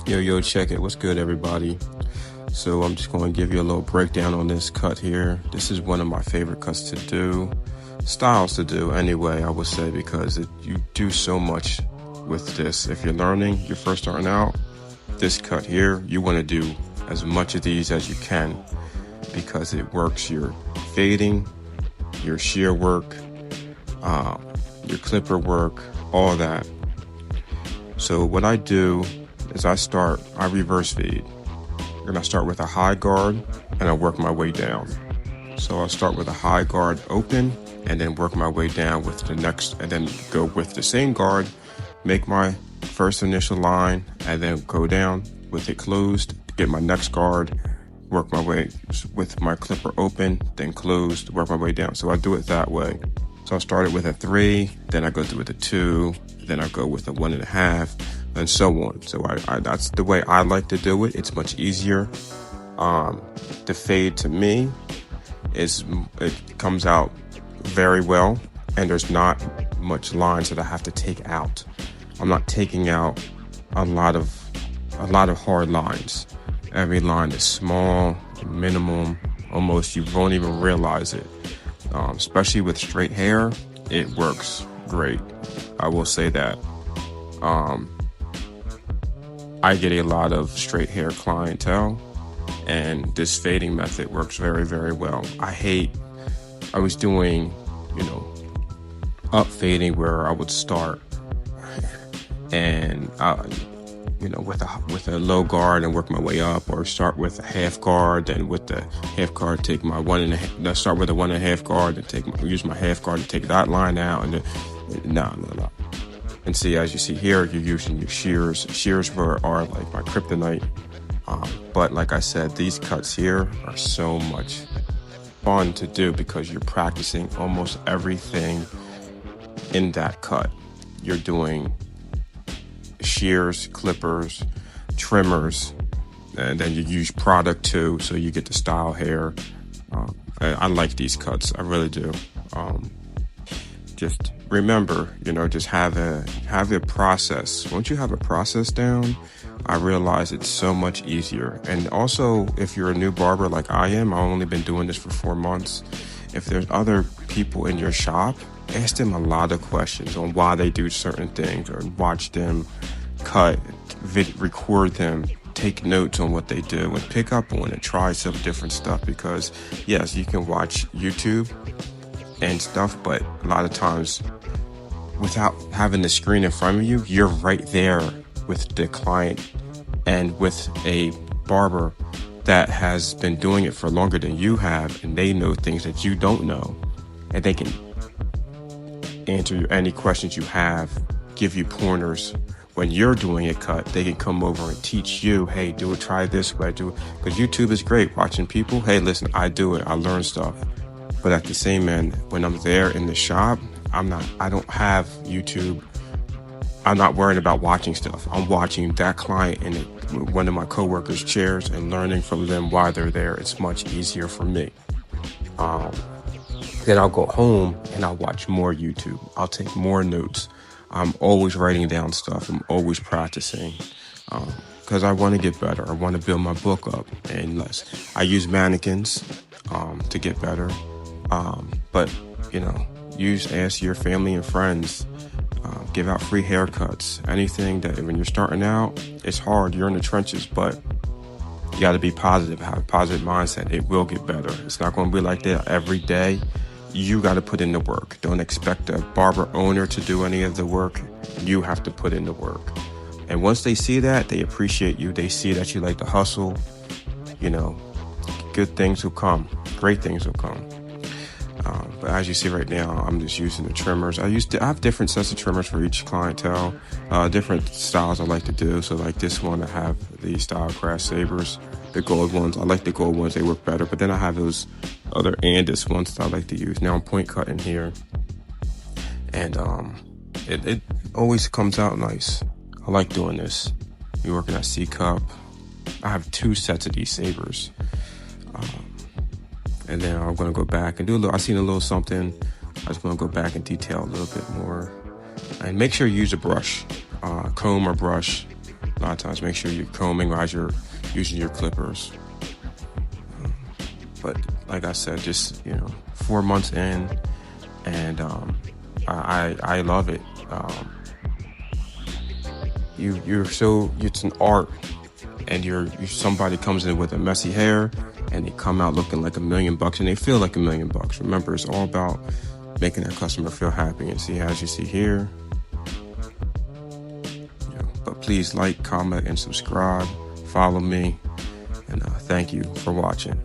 Yo, check it. What's good, everybody? So I'm just going to give you a little breakdown on this cut here. This is one of my favorite cuts to do, styles to do anyway, I would say, because you do so much with this. If you're learning, you're first starting out, this cut here, you want to do as much of these as you can because it works your fading, your shear work, your clipper work, all that. So what I do is I reverse fade. And I start with a high guard and I work my way down. So I'll start with a high guard open and then work my way down with the next, and then go with the same guard, make my first initial line and then go down with it closed, get my next guard, work my way with my clipper open, then closed, work my way down. So I do it that way. So I started with a 3, then I go through with a 2, then I go with a 1.5, and so on. So I that's the way I like to do it. It's much easier. The fade to me it comes out very well, and there's not much lines that I have to take out. I'm not taking out a lot of hard lines. Every line is small, minimum, almost you won't even realize it. Especially with straight hair, it works great. I will say that. I get a lot of straight hair clientele, and this fading method works very, very well. I was doing, up fading where I would start and, with a low guard and work my way up, or start with a half guard, and with the half guard take my 1.5. Start with a 1.5 guard and use my half guard to take that line out, and no. And see, as you see here, you're using your shears. Shears are like my kryptonite. But like I said, these cuts here are so much fun to do because you're practicing almost everything in that cut. You're doing shears, clippers, trimmers, and then you use product too, so you get the style hair. I like these cuts, I really do. Just remember, just have a process. Once you have a process down, I realize it's so much easier. And also, if you're a new barber like I am, I've only been doing this for 4 months. If there's other people in your shop, ask them a lot of questions on why they do certain things, or watch them cut, record them, take notes on what they do, and pick up on it. Try some different stuff, because yes, you can watch YouTube and stuff, but a lot of times without having the screen in front of you, you're right there with the client and with a barber that has been doing it for longer than you have, and they know things that you don't know, and they can answer any questions you have, give you pointers. When you're doing a cut, they can come over and teach you, hey, try this way, do it. Because YouTube is great, watching people. Hey, listen, I do it, I learn stuff. But at the same end, when I'm there in the shop, I don't have YouTube. I'm not worrying about watching stuff. I'm watching that client in one of my coworkers' chairs and learning from them why they're there. It's much easier for me. Then I'll go home and I'll watch more YouTube. I'll take more notes. I'm always writing down stuff. I'm always practicing because I want to get better. I want to build my book up. And I use mannequins to get better. But ask your family and friends. Give out free haircuts. Anything that when you're starting out, it's hard. You're in the trenches, but you got to be positive. Have a positive mindset. It will get better. It's not going to be like that every day. You got to put in the work. Don't expect a barber owner to do any of the work. You have to put in the work. And once they see that, they appreciate you. They see that you like to hustle. Good things will come. Great things will come. But as you see right now, I'm just using the trimmers. I have different sets of trimmers for each clientele, different styles I like to do. So like this one, I have the Style Craft Sabers, the gold ones. I like the gold ones, they work better. But then I have those other Andis ones that I like to use. Now I'm point cutting here. And it always comes out nice. I like doing this. You're working at C-Cup. I have 2 sets of these sabers. And then I'm going to go back and I seen a little something. I just want to go back and detail a little bit more. And make sure you use a brush, comb or brush. A lot of times, make sure you're combing as you're using your clippers. But like I said, just 4 months in, and I love it. It's an art, and somebody comes in with a messy hair, and they come out looking like $1 million, and they feel like $1 million. Remember, it's all about making that customer feel happy. And see, as you see here, but please like, comment, and subscribe. Follow me, and thank you for watching.